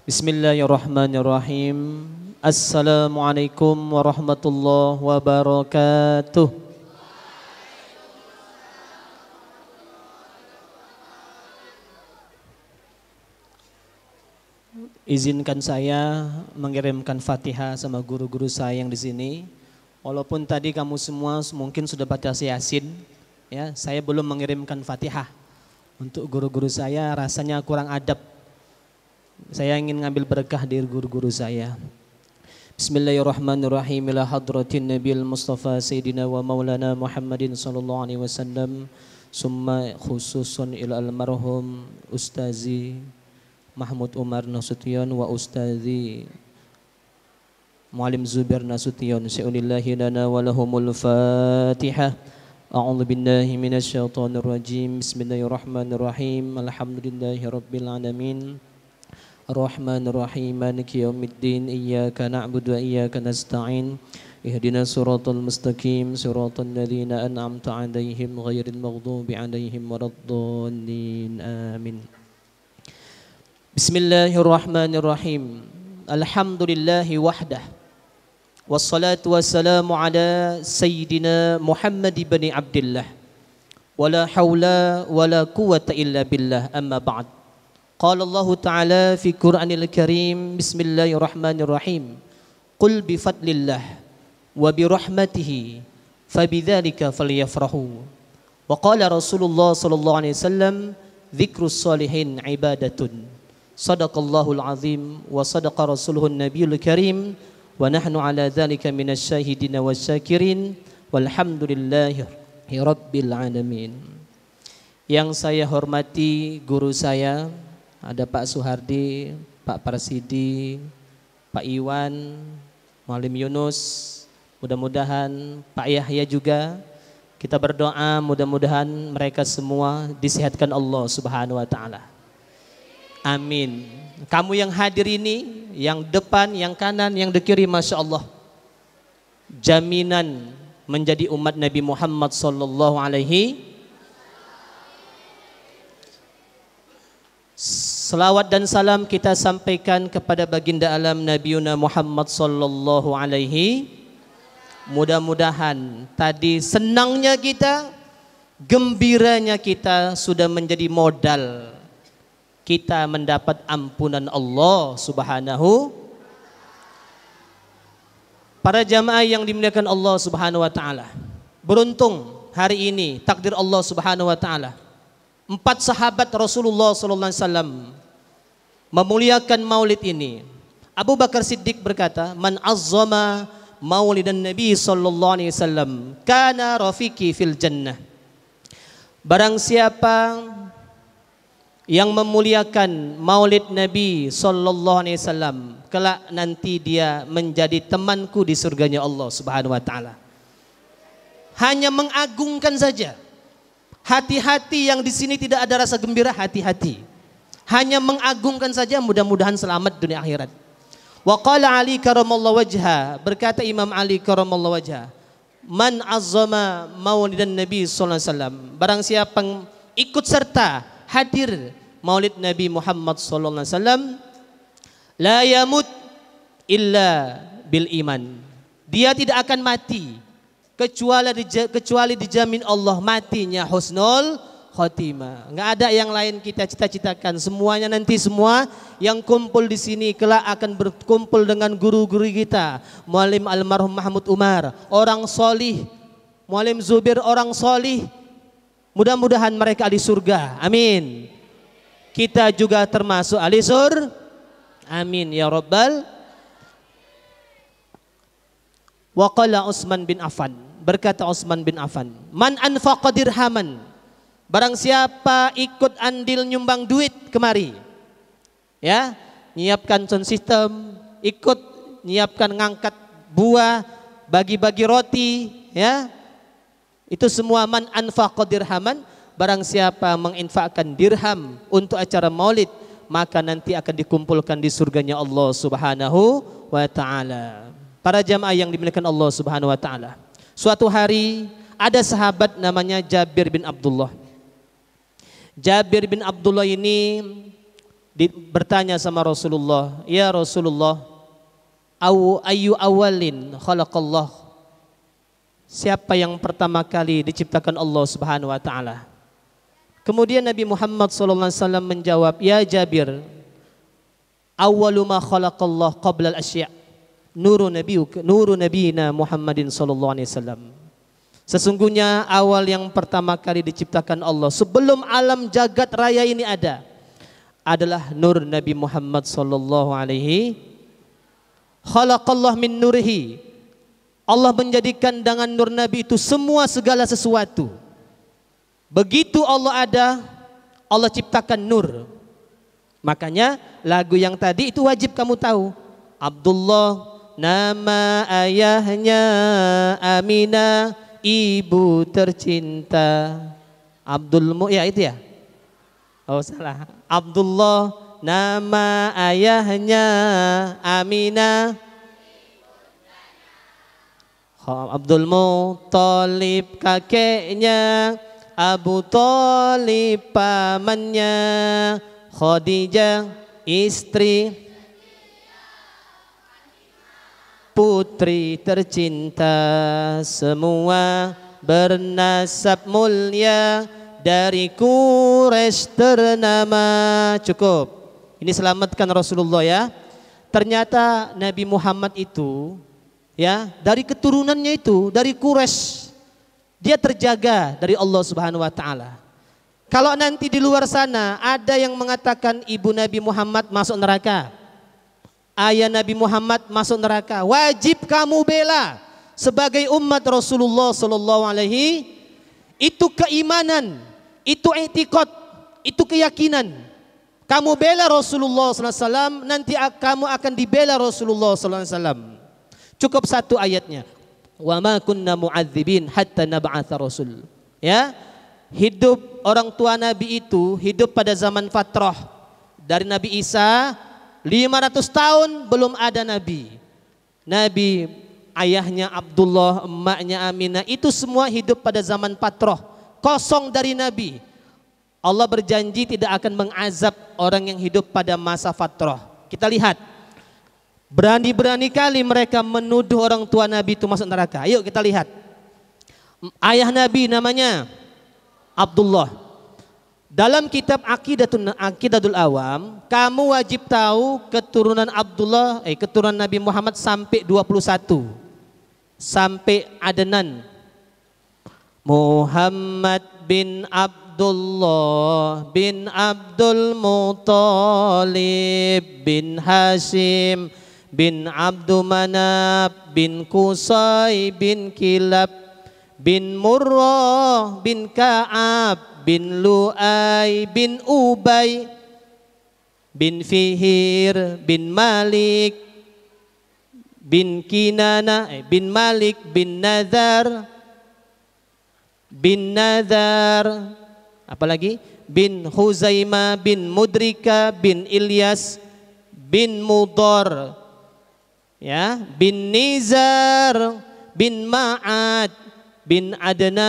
Bismillahirrahmanirrahim. Assalamualaikum warahmatullahi wabarakatuh. Izinkan saya mengirimkan Fatihah sama guru-guru saya yang di sini. Walaupun tadi kamu semua mungkin sudah baca Yasin, ya, saya belum mengirimkan Fatihah. Untuk guru-guru saya rasanya kurang adab. Saya ingin ngambil berkah dari guru-guru saya. Bismillahirrahmanirrahim. Ila hadratin Nabil Mustafa Sayyidina wa Maulana Muhammadin sallallahu alaihi wasallam. Summa khususun ila almarhum Ustazi Mahmud Umar Nasution wa Ustazi Muallim Zubair Nasution. Sya'unillahi lana wa lahumul Fatihah. A'udzu billahi minasyaitonir rajim. Bismillahirrahmanirrahim. Alhamdulillahi rabbil alamin. Ar-Rahmanir-Rahim. Maliki yaumiddin. Iyyaka na'budu wa iyyaka nasta'in. Ihdinas siratal mustaqim. Siratal ladzina an'amta 'alaihim ghairil maghdubi 'alaihim waladdallin. Amin. Bismillahirrahmanirrahim. Alhamdulillahi wahdah. Wassalatu wassalamu ala Sayyidina Muhammad ibn Abdillah. Wala hawla wala quwwata illa billah. Amma ba'd. Qala Allah Ta'ala fi Qur'anil Karim. Bismillahirrahmanirrahim. Qul bifadlillah wa birahmatihi fabidzalika falyafrahu. Wa qala Rasulullah sallallahu alaihi wasallam, dzikrus shalihin ibadatun. Sadaqallahul azim wa sadaqa rasuluhun nabiyul karim. Wa nahnu ala dzalika minasyahidin wasyakirin walhamdulillahi rabbil alamin. Yang saya hormati guru saya, ada Pak Suhardi, Pak Parsidi, Pak Iwan, Muallim Yunus, mudah-mudahan Pak Yahya juga. Kita berdoa mudah-mudahan mereka semua disehatkan Allah Subhanahu wa taala. Amin. Kamu yang hadir ini, yang depan, yang kanan, yang di kiri, Masya Allah, jaminan menjadi umat Nabi Muhammad sallallahu alaihi. Selawat dan salam kita sampaikan kepada baginda alam Nabiuna Muhammad sallallahu alaihi. Mudah-mudahan tadi senangnya kita, gembiranya kita sudah menjadi modal kita mendapat ampunan Allah Subhanahu. Para jamaah yang dimuliakan Allah Subhanahu wa taala, beruntung hari ini takdir Allah Subhanahu wa taala, 4 sahabat Rasulullah sallallahu alaihi wasallam memuliakan maulid ini. Abu Bakar Siddiq berkata, "Man azzama maulidan Nabi sallallahu alaihi wasallam kana rafiqi fil jannah." Barang siapa yang memuliakan maulid Nabi sallallahu alaihi wasallam, kelak nanti dia menjadi temanku di surganya Allah Subhanahu wa taala. Hanya mengagungkan saja. Hati-hati yang di sini tidak ada rasa gembira, hati-hati. Hanya mengagungkan saja, mudah-mudahan selamat dunia akhirat. Wa qala Ali karamallahu wajha, berkata Imam Ali karamallahu wajha, "Man azzama maulidan Nabi sallallahu alaihi wasallam." Barang siapa yang ikut serta hadir maulid Nabi Muhammad sallallahu alaihi wasallam, la yamut illa bil iman. Dia tidak akan mati kecuali dijamin Allah matinya husnul khotimah. Enggak ada yang lain kita cita-citakan. Semuanya nanti semua yang kumpul di sini kelak akan berkumpul dengan guru-guru kita. Muallim almarhum Mahmud Umar, orang solih. Muallim Zubair, orang solih. Mudah-mudahan mereka ahli surga. Amin. Kita juga termasuk ahli surga. Amin ya rabbal. Wa qala Utsman bin Affan, berkata Utsman bin Affan, "Man anfaqa dirhaman." Barang siapa ikut andil nyumbang duit kemari, ya, nyiapkan sound system, ikut nyiapkan ngangkat buah, bagi-bagi roti, ya. Itu semua man anfaqa dirhaman. Barang siapa menginfakkan dirham untuk acara maulid, maka nanti akan dikumpulkan di surganya Allah Subhanahu wa taala. Para jamaah yang dimuliakan Allah Subhanahu wa taala, suatu hari ada sahabat namanya Jabir bin Abdullah. Jabir bin Abdullah ini bertanya sama Rasulullah, "Ya Rasulullah, ayu awalin khalaqallah?" Siapa yang pertama kali diciptakan Allah Subhanahu wa taala? Kemudian Nabi Muhammad sallallahu alaihi wasallam menjawab, "Ya Jabir, awwalu ma khalaqallah qabla al-asya', nuru nabiyina Muhammadin sallallahu alaihi wasallam." Sesungguhnya awal yang pertama kali diciptakan Allah sebelum alam jagat raya ini ada adalah nur Nabi Muhammad sallallahu alaihi. Khalaqallah min nurihi. Allah menjadikan dengan nur Nabi itu semua segala sesuatu. Begitu Allah ada, Allah ciptakan nur. Makanya lagu yang tadi itu wajib kamu tahu. Abdullah nama ayahnya Aminah, ibu tercinta. Ya itu ya? Oh salah. Abdullah nama ayahnya Aminah. Abdul Muthalib kakeknya, Abu Thalib pamannya, Khadijah istri, putri tercinta, semua bernasab mulia, dari Quraisy ternama. Cukup. Ini selamatkan Rasulullah ya. Ternyata Nabi Muhammad itu ya, dari keturunannya itu dari Quraisy, dia terjaga dari Allah Subhanahu wa taala. Kalau nanti di luar sana ada yang mengatakan ibu Nabi Muhammad masuk neraka, ayah Nabi Muhammad masuk neraka, wajib kamu bela sebagai umat Rasulullah sallallahu alaihi. Itu keimanan, itu i'tiqad, itu keyakinan. Kamu bela Rasulullah sallallahu alaihi wasallam, nanti kamu akan dibela Rasulullah sallallahu alaihi wasallam. Cukup satu ayatnya. Wa ma kunna mu'adzibin hatta nab'atha rasul. Ya. Hidup orang tua Nabi itu hidup pada zaman fatrah. Dari Nabi Isa 500 tahun belum ada Nabi. Nabi ayahnya Abdullah, emaknya Aminah, itu semua hidup pada zaman fatrah. Kosong dari Nabi. Allah berjanji tidak akan mengazab orang yang hidup pada masa fatrah. Kita lihat. Berani-berani kali mereka menuduh orang tua Nabi itu masuk neraka. Ayo kita lihat. Ayah Nabi namanya Abdullah. Dalam kitab Aqidatul Awam, kamu wajib tahu keturunan keturunan Nabi Muhammad sampai 21. Sampai Adnan. Muhammad bin Abdullah bin Abdul Muthalib bin Hashim bin Abdul Manaf bin Qusay bin Kilab bin Murrah bin Ka'ab bin Lu'ay bin Ubay bin Fihir bin Malik bin Kinana bin Malik bin Nadar apalagi bin Huzaimah bin Mudrika bin Ilyas bin Mudar, ya, bin Nizar bin Ma'ad bin Adnan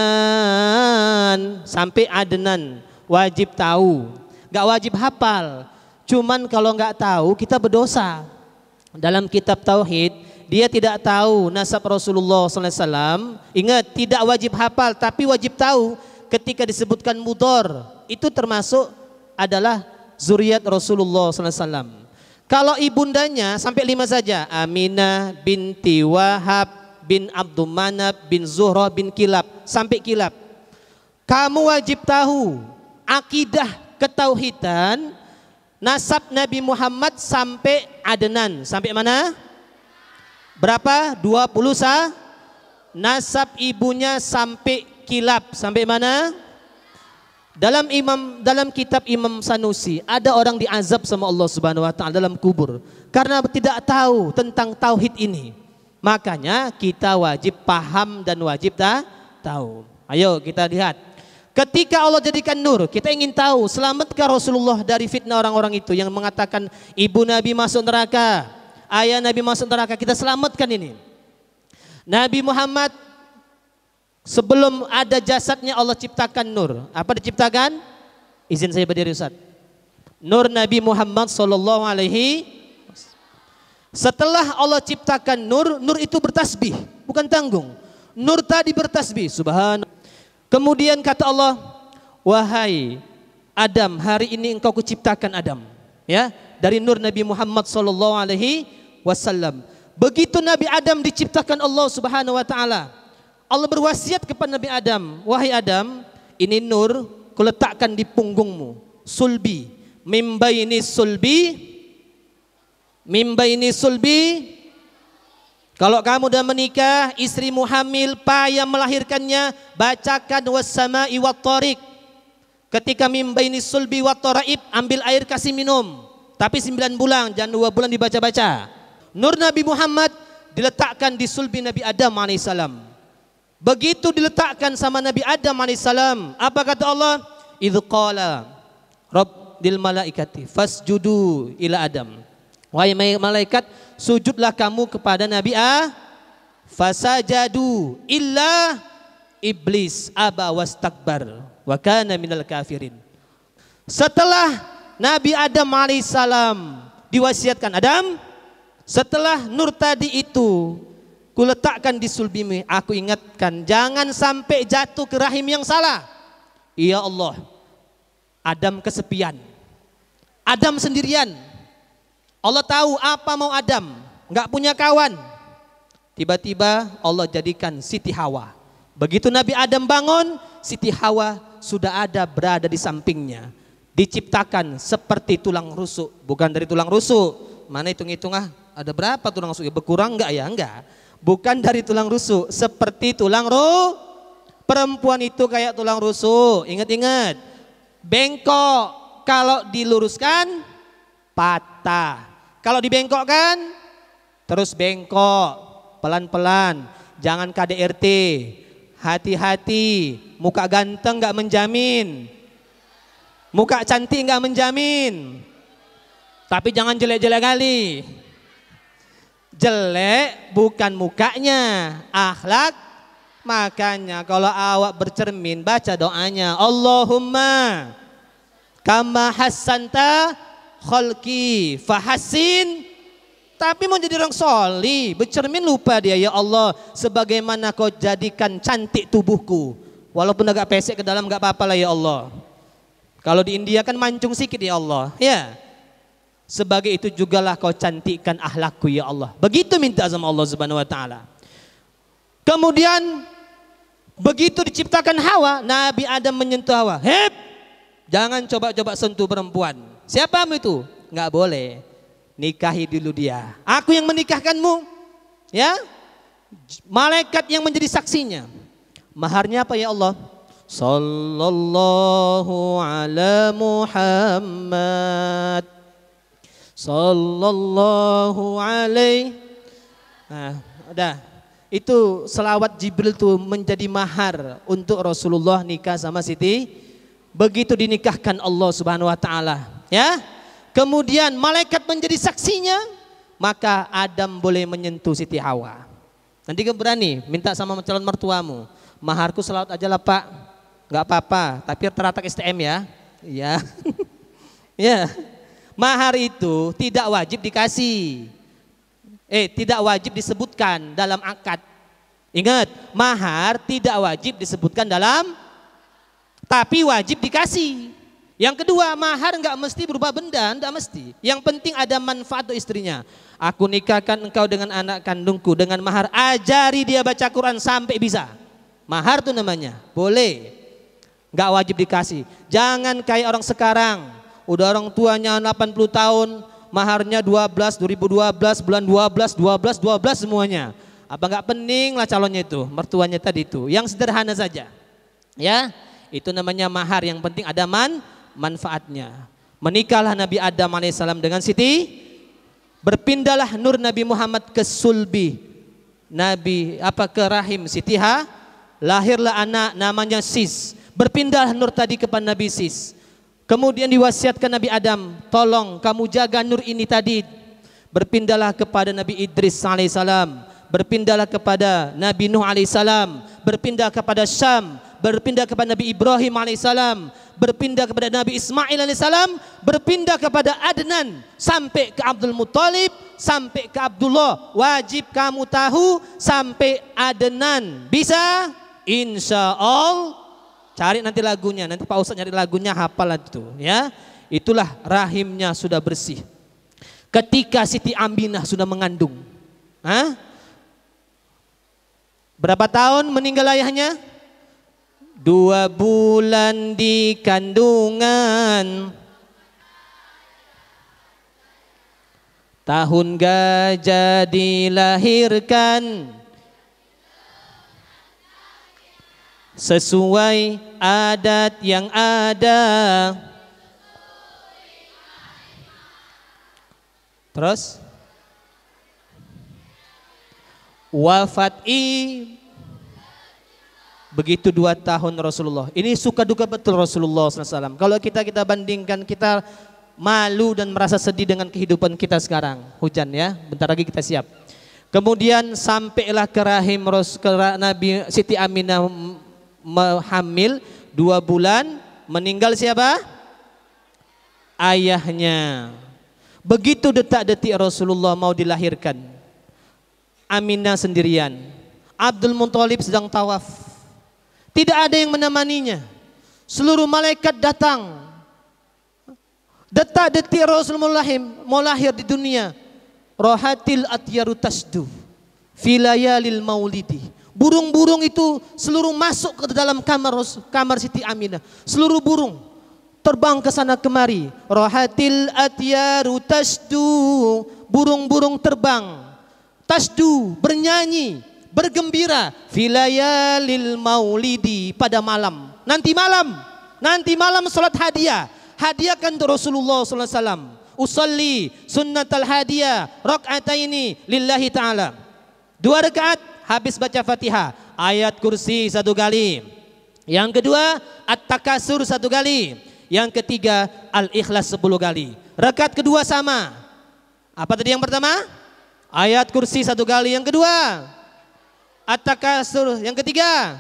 sampai Adnan. Wajib tahu, gak wajib hafal. Cuman kalau gak tahu kita berdosa. Dalam kitab Tauhid dia tidak tahu nasab Rasulullah SAW. Ingat, tidak wajib hafal tapi wajib tahu. Ketika disebutkan Mudar itu termasuk adalah zuriat Rasulullah SAW. Kalau ibundanya sampai 5 saja. Aminah binti Wahab bin Abdul Manaf bin Zuhrah bin Kilab sampai Kilab. Kamu wajib tahu akidah ketauhidan nasab Nabi Muhammad sampai Adnan. Sampai mana? Berapa? 20 sah. Nasab ibunya sampai Kilab. Sampai mana? Dalam kitab Imam Sanusi ada orang diazab sama Allah Subhanahu wa taala dalam kubur karena tidak tahu tentang tauhid ini. Makanya kita wajib paham dan wajib tahu. Ayo kita lihat. Ketika Allah jadikan nur, kita ingin tahu selamatkah Rasulullah dari fitnah orang-orang itu yang mengatakan ibu Nabi masuk neraka, ayah Nabi masuk neraka. Kita selamatkan ini. Nabi Muhammad sebelum ada jasadnya Allah ciptakan nur. Apa diciptakan? Izin saya berdiri Ustaz. nur Nabi Muhammad sallallahu alaihi. Setelah Allah ciptakan nur, nur itu bertasbih, bukan tanggung. Nur tadi bertasbih, subhanallah. Kemudian kata Allah, wahai Adam, hari ini engkau kuciptakan Adam, ya, dari nur Nabi Muhammad sallallahu alaihi wasallam. Begitu Nabi Adam diciptakan Allah Subhanahu wa taala, Allah berwasiat kepada Nabi Adam, wahai Adam, ini nur kuletakkan di punggungmu, sulbi, mimbaini sulbi. Kalau kamu udah menikah, istrimu hamil, payah melahirkannya, bacakan wassama'i wattariq. Ketika mimbaini sulbi wattaraib, ambil air kasih minum. Tapi 9 bulan, jangan 2 bulan dibaca-baca. Nur Nabi Muhammad diletakkan di sulbi Nabi Adam alaihissalam. Begitu diletakkan sama Nabi Adam alaihissalam, apa kata Allah? Idz qala rabbil malaikati fasjudu ila Adam. Wahai malaikat, sujudlah kamu kepada Nabi fasajadu illa iblis aba wastakbar wa kana minal kafirin. Setelah Nabi Adam alaihissalam diwasiatkan, Adam, setelah nur tadi itu kuletakkan di sulbimu, aku ingatkan jangan sampai jatuh ke rahim yang salah. Ya Allah, Adam kesepian, Adam sendirian. Allah tahu apa mau Adam, nggak punya kawan. Tiba-tiba Allah jadikan Siti Hawa. Begitu Nabi Adam bangun, Siti Hawa sudah ada berada di sampingnya. Diciptakan seperti tulang rusuk, bukan dari tulang rusuk. Mana hitung-hitung ada berapa tulang rusuk? Berkurang nggak ya? Enggak. Bukan dari tulang rusuk, seperti tulang rusuk. Perempuan itu kayak tulang rusuk. Ingat-ingat, bengkok. Kalau diluruskan, patah. Kalau dibengkokkan, terus bengkok, pelan-pelan. Jangan KDRT, hati-hati. Muka ganteng gak menjamin, muka cantik gak menjamin. Tapi jangan jelek-jelek kali. Jelek bukan mukanya, akhlak. Makanya kalau awak bercermin, baca doanya, Allahumma kama hassanta khalqi fahassin. Tapi mau jadi orang soli, bercermin lupa dia, ya Allah, sebagaimana kau jadikan cantik tubuhku, walaupun agak pesek ke dalam gak apa-apa lah ya Allah. Kalau di India kan mancung sikit ya Allah, ya. Sebagai itu jugalah kau cantikkan akhlakku ya Allah. Begitu minta sama Allah Subhanahu wa taala. Kemudian begitu diciptakan Hawa, Nabi Adam menyentuh Hawa. Hep, jangan coba-coba sentuh perempuan. Siapamu itu? Nggak boleh. Nikahi dulu dia. Aku yang menikahkanmu. Ya. Malaikat yang menjadi saksinya. Maharnya apa ya Allah? Sallallahu ala Muhammad. Sallallahu alaihi. Nah, udah. Itu selawat Jibril tuh menjadi mahar untuk Rasulullah nikah sama Siti. Begitu dinikahkan Allah Subhanahu wa taala, ya. Kemudian malaikat menjadi saksinya, maka Adam boleh menyentuh Siti Hawa. Nanti kamu berani minta sama calon mertuamu, maharku selawat aja lah Pak. Enggak apa-apa, tapi teratak STM ya. Iya. Ya. Mahar itu tidak wajib dikasih. Tidak wajib disebutkan dalam akad. Ingat, mahar tidak wajib disebutkan dalam, tapi wajib dikasih. Yang kedua, mahar enggak mesti berupa benda, enggak mesti. Yang penting ada manfaat untuk istrinya. Aku nikahkan engkau dengan anak kandungku dengan mahar, ajari dia baca Quran sampai bisa. Mahar itu namanya, boleh. Enggak wajib dikasih. Jangan kayak orang sekarang, udah orang tuanya 80 tahun, maharnya 2012, bulan 12 semuanya. Apa enggak pening lah calonnya itu, mertuanya tadi itu. Yang sederhana saja. Ya, itu namanya mahar, yang penting ada manfaatnya. Menikahlah Nabi Adam alaihissalam dengan Siti, berpindahlah nur Nabi Muhammad ke sulbi Nabi ke rahim Siti Ha, lahirlah anak namanya Sis. Berpindah nur tadi kepada Nabi Sis. Kemudian diwasiatkan Nabi Adam, tolong kamu jaga nur ini tadi. Berpindahlah kepada Nabi Idris alaihissalam, berpindahlah kepada Nabi Nuh alaihissalam, berpindah kepada Syam, berpindah kepada Nabi Ibrahim alaihissalam, berpindah kepada Nabi Ismail alaihissalam, berpindah kepada Adnan, sampai ke Abdul Muthalib, sampai ke Abdullah. Wajib kamu tahu sampai Adnan. Bisa? Insya Allah. Cari nanti lagunya, nanti Pak Ustadz nyari lagunya, hafal itu ya. Itulah rahimnya sudah bersih. Ketika Siti Aminah sudah mengandung, berapa tahun meninggal ayahnya? 2 bulan di kandungan, tahun gajah dilahirkan, sesuai adat yang ada. Terus wafat begitu 2 tahun Rasulullah. Ini suka duka betul Rasulullah SAW. Kalau kita bandingkan, kita malu dan merasa sedih dengan kehidupan kita sekarang. Hujan ya, bentar lagi kita siap. Kemudian sampailah ke rahim Nabi Siti Aminah hamil 2 bulan, meninggal siapa? Ayahnya. Begitu detak-detik Rasulullah mau dilahirkan, Aminah sendirian, Abdul Muthalib sedang tawaf, tidak ada yang menemaninya. Seluruh malaikat datang. Detak-detik Rasulullah mau lahir di dunia, rohatil atyaru tasdu filayalil maulidi. Burung-burung itu seluruh masuk ke dalam kamar Siti Aminah. Seluruh burung terbang ke sana kemari. Rohatil atyaru tasdu, burung-burung terbang, tasdu, bernyanyi, bergembira, filayalil maulidi, pada malam. Nanti malam salat hadiah, hadiahkan untuk Rasulullah sallallahu alaihi wasallam. Usalli sunnatal hadiah rakaataini lillahi taala. 2 rakaat habis baca Fatihah, ayat kursi 1 kali. Yang kedua At-Takasur 1 kali. Yang ketiga Al-Ikhlas 10 kali. Rakaat kedua sama. Apa tadi yang pertama? Ayat kursi 1 kali. Yang kedua At-Takasur. Yang ketiga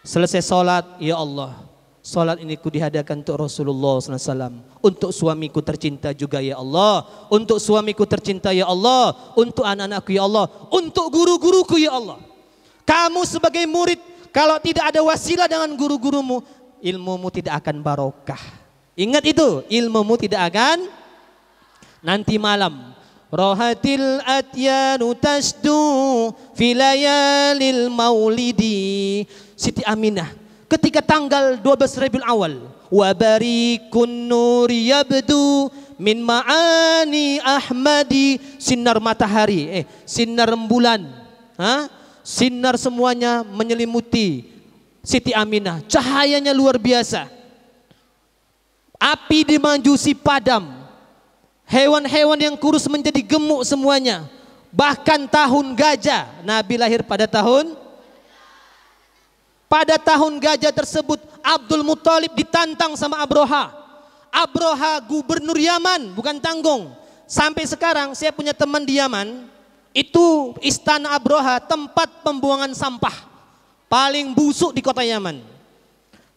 selesai sholat, ya Allah, sholat ini ku dihadiahkan untuk Rasulullah SAW, untuk suamiku tercinta juga ya Allah, untuk suamiku tercinta ya Allah, untuk anak-anakku ya Allah, untuk guru-guruku ya Allah. Kamu sebagai murid, kalau tidak ada wasilah dengan guru-gurumu, ilmumu tidak akan barokah. Ingat itu, ilmumu tidak akan. Nanti malam, rohatil atyanu tasdu filayalil maulidi. Siti Aminah ketika tanggal 12 Rabiul Awal, wabarikun nuri yabdu min ma'ani ahmadi, sinar matahari, sinar rembulan, sinar semuanya menyelimuti Siti Aminah, cahayanya luar biasa. Api dimajusi padam, hewan-hewan yang kurus menjadi gemuk semuanya. Bahkan tahun gajah, Nabi lahir pada tahun gajah tersebut, Abdul Muthalib ditantang sama Abroha. Abroha gubernur Yaman, bukan tanggung. Sampai sekarang saya punya teman di Yaman, itu istana Abroha tempat pembuangan sampah paling busuk di kota Yaman.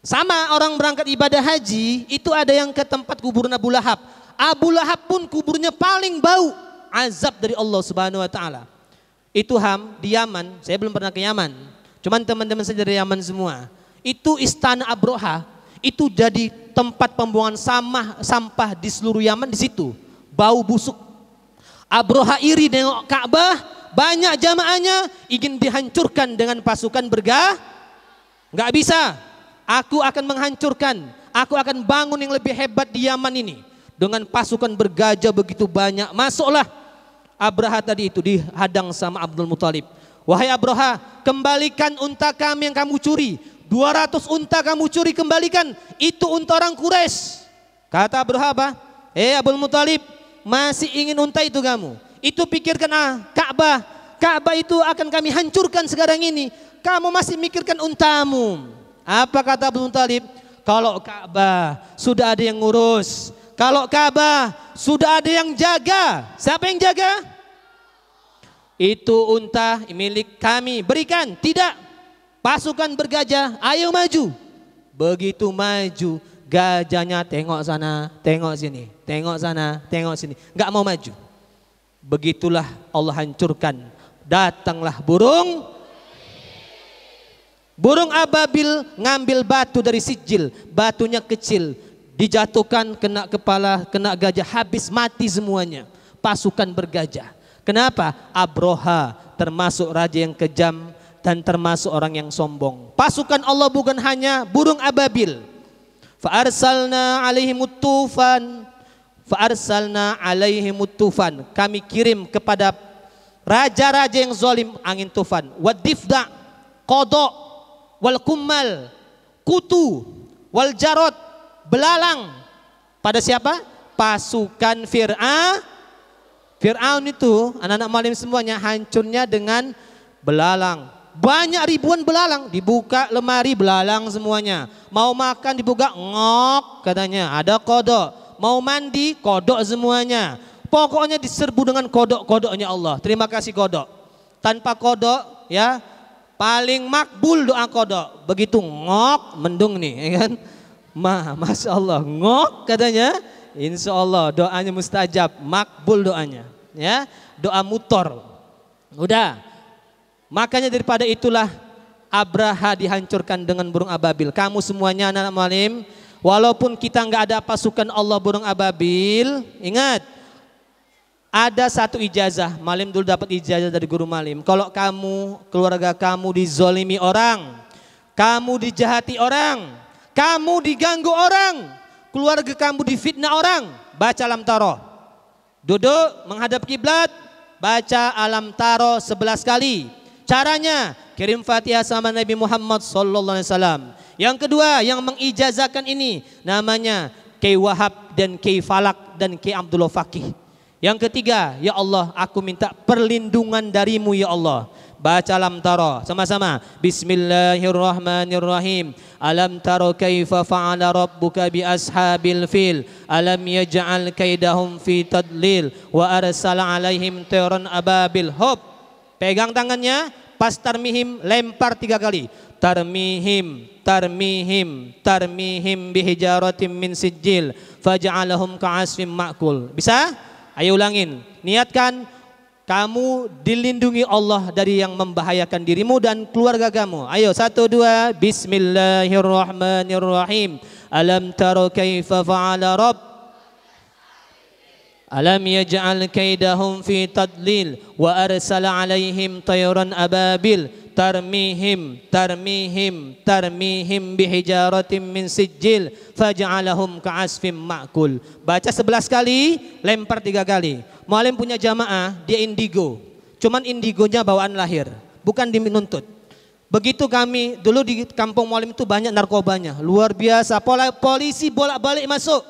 Sama orang berangkat ibadah haji, itu ada yang ke tempat kuburan Abu Lahab. Abu Lahab pun kuburnya paling bau, azab dari Allah Subhanahu wa taala. Itu di Yaman, saya belum pernah ke Yaman. Cuman teman-teman saya dari Yaman semua. Itu istana Abroha, itu jadi tempat pembuangan sampah di seluruh Yaman di situ. Bau busuk. Abroha iri nengok Ka'bah, banyak jamaahnya ingin dihancurkan dengan pasukan nggak bisa. Aku akan menghancurkan, aku akan bangun yang lebih hebat di Yaman ini. Dengan pasukan bergajah begitu banyak, masuklah Abraha tadi itu dihadang sama Abdul Muthalib. Wahai Abraha, kembalikan unta kami yang kamu curi. 200 unta kamu curi, kembalikan. Itu unta orang Quraisy. Kata Abraha apa? Abdul Muthalib, masih ingin unta itu kamu? Itu pikirkan Ka'bah itu akan kami hancurkan sekarang ini. Kamu masih mikirkan untamu. Apa kata Abdul Muthalib? Kalau Ka'bah sudah ada yang ngurus, kalau Ka'bah sudah ada yang jaga. Siapa yang jaga? Itu unta milik kami, berikan. Tidak, pasukan bergajah, ayo maju. Begitu maju, gajahnya tengok sana, tengok sini, tengok sana, tengok sini, nggak mau maju. Begitulah Allah hancurkan. Datanglah burung ababil ngambil batu dari sijil, batunya kecil, dijatuhkan kena kepala, kena gajah, habis mati semuanya. Pasukan bergajah. Kenapa? Abroha termasuk raja yang kejam dan termasuk orang yang sombong. Pasukan Allah bukan hanya burung ababil. Fa'arsalna alaihimut tufan. Kami kirim kepada raja-raja yang zalim angin tufan. Wadifda, kodok, wal kummal, kutu, wal jarot, belalang. Pada siapa? Pasukan Fir'aun itu, anak-anak malim semuanya hancurnya dengan belalang. Banyak ribuan belalang, dibuka lemari belalang semuanya. Mau makan dibuka ngok katanya, ada kodok. Mau mandi kodok semuanya. Pokoknya diserbu dengan kodok-kodoknya Allah. Terima kasih kodok. Tanpa kodok ya paling makbul doa kodok. Begitu ngok mendung nih ya kan. Masya Allah ngok katanya. Insya Allah doanya mustajab, makbul doanya, ya doa mutor. Udah, makanya daripada itulah Abraha dihancurkan dengan burung ababil. Kamu semuanya anak-anak malim, walaupun kita nggak ada pasukan Allah burung ababil, ingat ada satu ijazah. Malim dulu dapat ijazah dari guru malim. Kalau kamu, keluarga kamu dizolimi orang, kamu dijahati orang, kamu diganggu orang, keluarga kamu difitnah orang, baca alam taro. Duduk menghadap kiblat, baca alam taro 11 kali. Caranya kirim Fatihah sama Nabi Muhammad sallallahu alaihi wasallam. Yang kedua yang mengijazahkan ini namanya Kiai Wahab dan Kiai Falak dan Kiai Abdullah Fakih. Yang ketiga, ya Allah aku minta perlindungan darimu ya Allah. Baca alam taro sama-sama. Bismillahirrahmanirrahim. Alam taro kaifa fa'ala rabbuka bi ashabil fil. Alam yaj'al kaidahum fi tadlil wa arsala alaihim tayran ababil. Hop. Pegang tangannya, pas tarmihim lempar 3 kali. Tarmihim, tarmihim, tarmihim bihijaratim min sijil faj'alahum ka'asfim ma'kul. Bisa? Ayo ulangin. Niatkan kamu dilindungi Allah dari yang membahayakan dirimu dan keluarga kamu. Ayo 1 2 Bismillahirrahmanirrahim. Alam taro kaifa fa'ala rabb Alam yaj'al kaidahum fi tadlil wa arsala alaihim tayran ababil tarmihim tarmihim tarmihim bihijaratin min sijil faj'alahum ka'asfim ma'kul. Baca 11 kali, lempar 3 kali. Mualim punya jamaah, dia indigo. Cuman indigonya bawaan lahir, bukan dinuntut. Begitu kami dulu di kampung Mualim itu banyak narkobanya, luar biasa. Polisi bolak-balik masuk.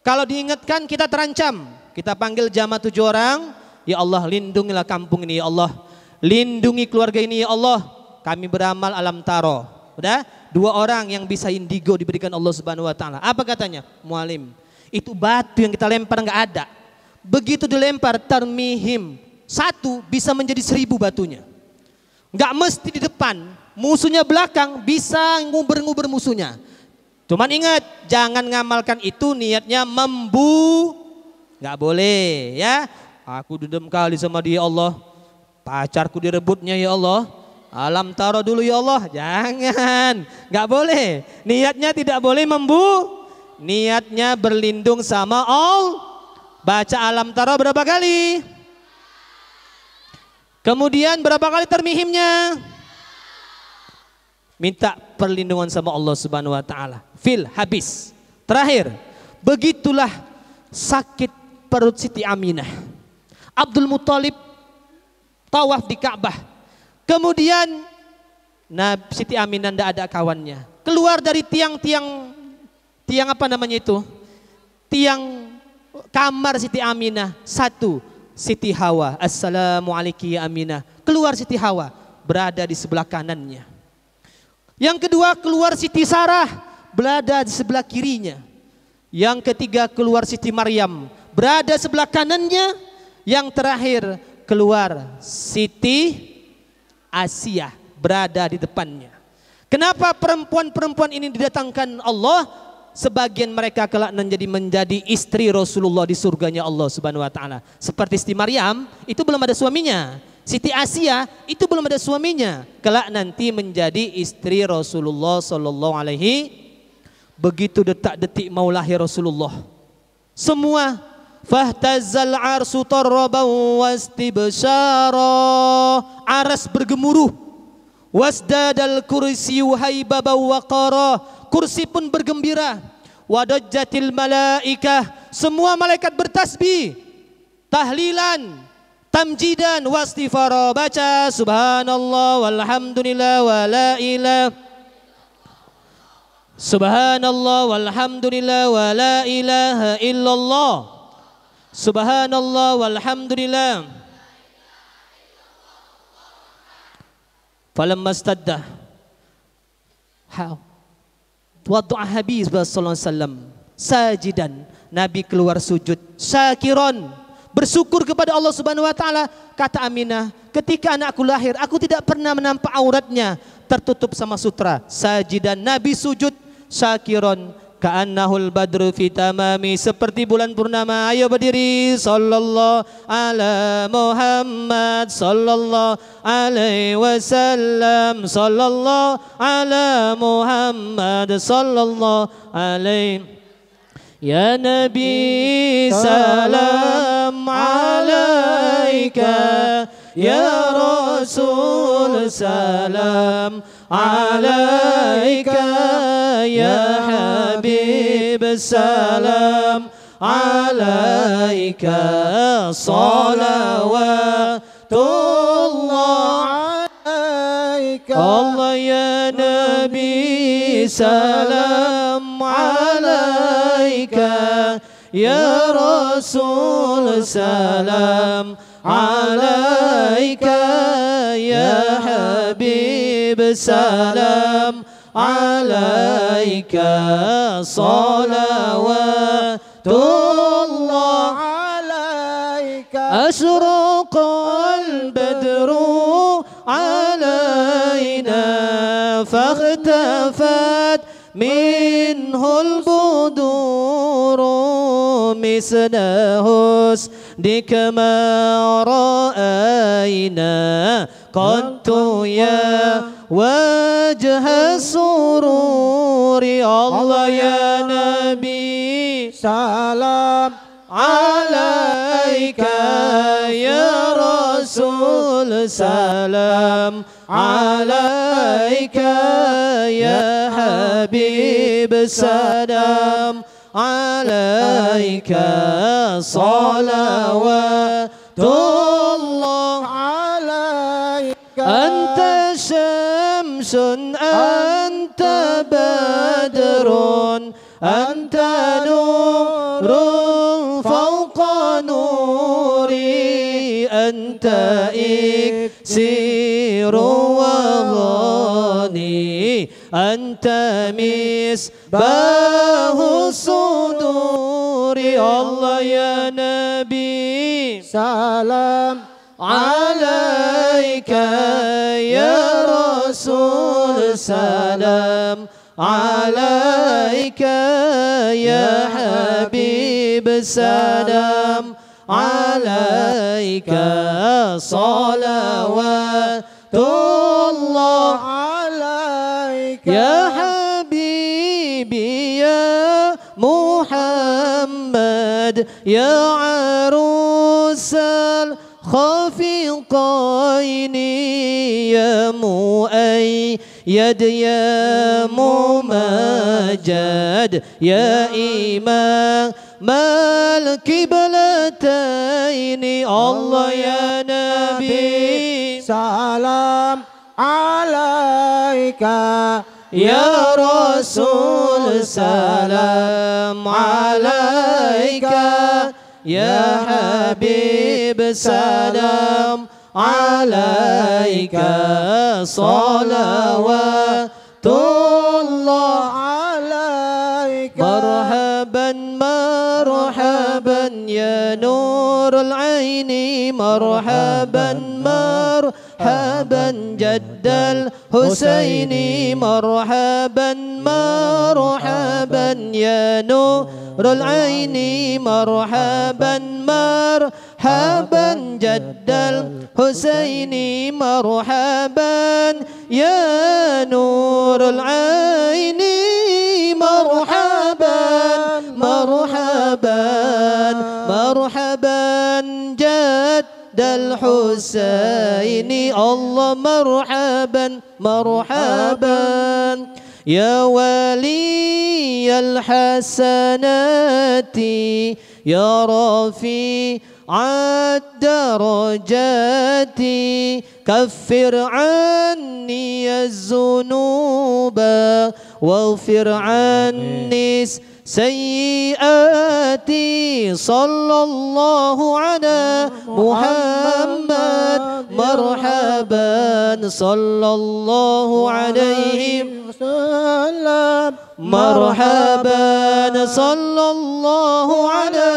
Kalau diingatkan kita terancam. Kita panggil jamaah 7 orang, ya Allah lindungilah kampung ini ya Allah. Lindungi keluarga ini ya Allah. Kami beramal alam taro. Udah? 2 orang yang bisa indigo diberikan Allah Subhanahu wa taala. Apa katanya? Mualim, itu batu yang kita lempar enggak ada. Begitu dilempar tarmihim, 1 bisa menjadi 1000 batunya. Enggak mesti di depan, musuhnya belakang bisa nguber-nguber musuhnya. Cuman ingat, jangan ngamalkan itu niatnya enggak boleh ya. Aku dendam kali sama dia Allah, pacarku direbutnya ya Allah, alam taro dulu ya Allah. Jangan, enggak boleh. Niatnya tidak boleh niatnya berlindung sama Allah. Baca alam taro berapa kali? Kemudian berapa kali termihimnya? Minta perlindungan sama Allah Subhanahu wa taala. Fil habis. Terakhir, begitulah sakit perut Siti Aminah. Abdul Muthalib tawaf di Ka'bah. Kemudian Siti Aminah tidak ada kawannya. Keluar dari tiang apa namanya itu? Tiang kamar Siti Aminah. 1, Siti Hawa, assalamualaikum ya Aminah. Keluar Siti Hawa, berada di sebelah kanannya. Yang kedua keluar Siti Sarah, berada di sebelah kirinya. Yang ketiga keluar Siti Maryam, berada sebelah kanannya. Yang terakhir keluar Siti Asia, berada di depannya. Kenapa perempuan-perempuan ini didatangkan Allah? Sebagian mereka kelak menjadi istri Rasulullah di surganya Allah Subhanahu wa taala. Seperti Siti Maryam, itu belum ada suaminya. Siti Asia itu belum ada suaminya. Kelak nanti menjadi istri Rasulullah sallallahu alaihi. Begitu detak-detik mau lahir Rasulullah, semua fahtazal arsu tarraban wastibsyara, aras bergemuruh, wasdadal kursiyyu haibaban waqara, kursi pun bergembira, wadajjatil malaikah, semua malaikat bertasbih, tahlilan, tamjidan, wastifara, baca subhanallah walhamdulillah wala ilah, subhanallah walhamdulillah wala ilaha illallah, subhanallah walhamdulillah. Falamma stadda wada'a Habib sallallahu alaihi wasallam sajidan, Nabi keluar sujud, syakiron, bersyukur kepada Allah Subhanahu wa taala. Kata Aminah, ketika anakku lahir aku tidak pernah menampak auratnya, tertutup sama sutra. Sajidan, Nabi sujud, syakiron, ka'annahul badru fi tamami, seperti bulan purnama. Ayo berdiri. Sallallahu ala Muhammad sallallahu alaihi wasallam, sallallahu ala Muhammad sallallahu alaihi. Ya Nabi salam alaika, ya Rasul salam alaika, ya Habib salam alaika, salawatullah alaika. Allah ya Nabi salam alaika, ya Rasul salam alaika, ya Habib salam alaika, salawatullah alaika. Asyraqal badru alaina fakhtafat minhul buduru misla husnika ma ra'ayna qattu ya wajha sururi. Allah ya Nabi salam alaika, ya Rasul salam alaika, ya Habib salam alaika, salawatullah alaika. Anta syamsun anta badrun anta nurun fawqa nuri, anta iksiru wa ghani, anta misbahu suduri. Allah ya Nabi salam alaika, ya Rasul salam alaika, ya Habib salam alaika, salawatullah alaika. Ya Habibi ya Muhammad, ya arusal khafiqaini, ya mu'ayyad ya mumajad, ya imam mal kiblataini. Allah ya Nabi salam alaika, ya Rasul salam alaika, ya Habib salam alaika, salawatullah alaika. Marhaban marhaban ya nurul aini, marhaban marhaban مرحبا جد الحسين مرحبا مرحبا يا نور العين مرحبا مرحبا جد الحسين مرحبا يا نور العين مرحبا مرحبا مرحبا جد الحسين الله مرحبا مرحبا يا ولي الحسنات يا رفيع الدرجات كفر عني الذنوب واغفر عني سيئاتي صلى الله على محمد مرحبا صلى الله عليه وسلم مرحبا صلى الله على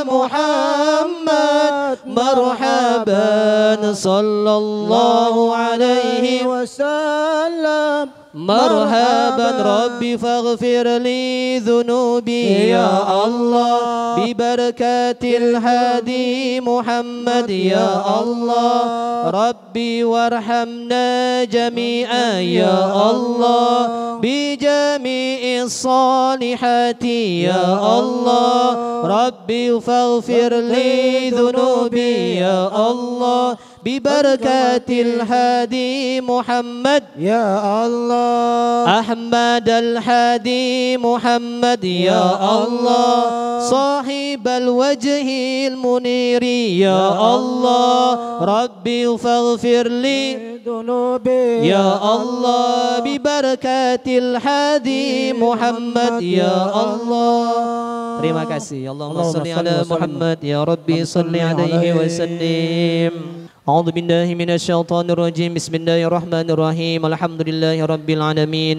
محمد مرحبا صلى الله عليه وسلم مرحبا ربي فاغفر لي ذنوبي يا الله ببركات الهادي محمد يا الله ربي وارحمنا جميعا يا الله بجميع الصالحات يا الله ربي فاغفر لي ذنوبي يا الله ببركات الهادي محمد يا الله أحمد الهادي محمد يا الله صاحب الوجه المنير يا الله ربي فاغفر لي ذنوبي يا الله ببركات الهادي محمد يا الله. Terima kasih. Allahumma salli ala Muhammad ya Rabbi salli alaihi wasallim. أعوذ بالله من الشيطان الرجيم بسم الله الرحمن الرحيم الحمد لله رب العالمين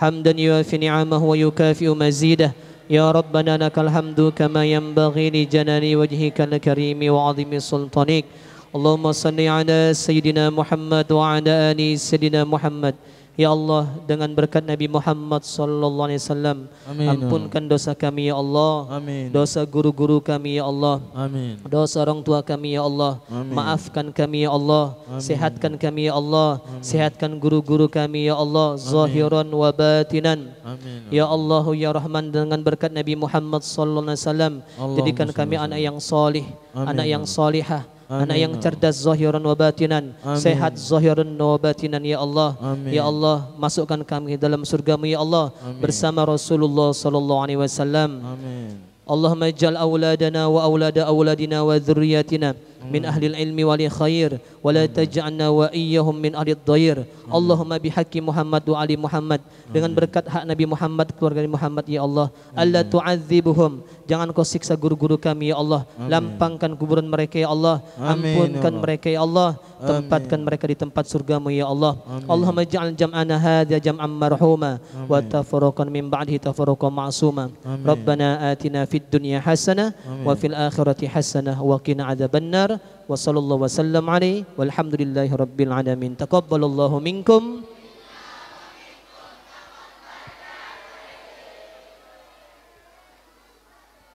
حمدا يوافي نعمه ويكافئ مزيده يا ربنا لك الحمد كما ينبغي لجلال وجهك الكريم وعظيم سلطانك اللهم صل على سيدنا محمد وعلى آل سيدنا محمد. Ya Allah, dengan berkat Nabi Muhammad sallallahu alaihi wasallam, ampunkan dosa kami ya Allah. Amin. Dosa guru-guru kami ya Allah. Amin. Dosa orang tua kami ya Allah. Amin. Maafkan kami ya Allah. Amin. Sehatkan kami ya Allah. Amin. Sehatkan guru-guru kami ya Allah, zahiran wa batinan. Amin. Ya Allah ya Rahman, dengan berkat Nabi Muhammad sallallahu alaihi wasallam, jadikan kami anak yang salih, anak yang salihah, anak yang cerdas zahiran wa batinan, sehat zahiran wa batinan ya Allah. Amin. Ya Allah, masukkan kami dalam surga-Mu ya Allah. Amin. Bersama Rasulullah sallallahu alaihi wasallam. Amin. Allahumma ij'al auladana wa aulada auladina wa dzurriyyatina min ahli ilmi wal khair wa la taj'alna wa iyyahum min ahli dhair. Allahumma bihaqqi Muhammad wa ali Muhammad, dengan berkat hak Nabi Muhammad, keluarga Muhammad ya Allah. Allah tu'adzibuhum, jangan kau siksa guru-guru kami ya Allah. Lampangkan kuburan mereka ya Allah. Ampunkan mereka ya Allah. Tempatkan mereka di tempat surga-Mu ya Allah. Allahumma ja'al jam'ana hadza jam'an marhuma wa tafarraqan min ba'dihi tafarraqan ma'suma. Rabbana atina fid dunya hasanah wa fil akhirati hasanah wa qina adzabannar. Wa sallallahu wa sallam alaihi walhamdulillahi rabbil alamin. Taqabbalallahu minkum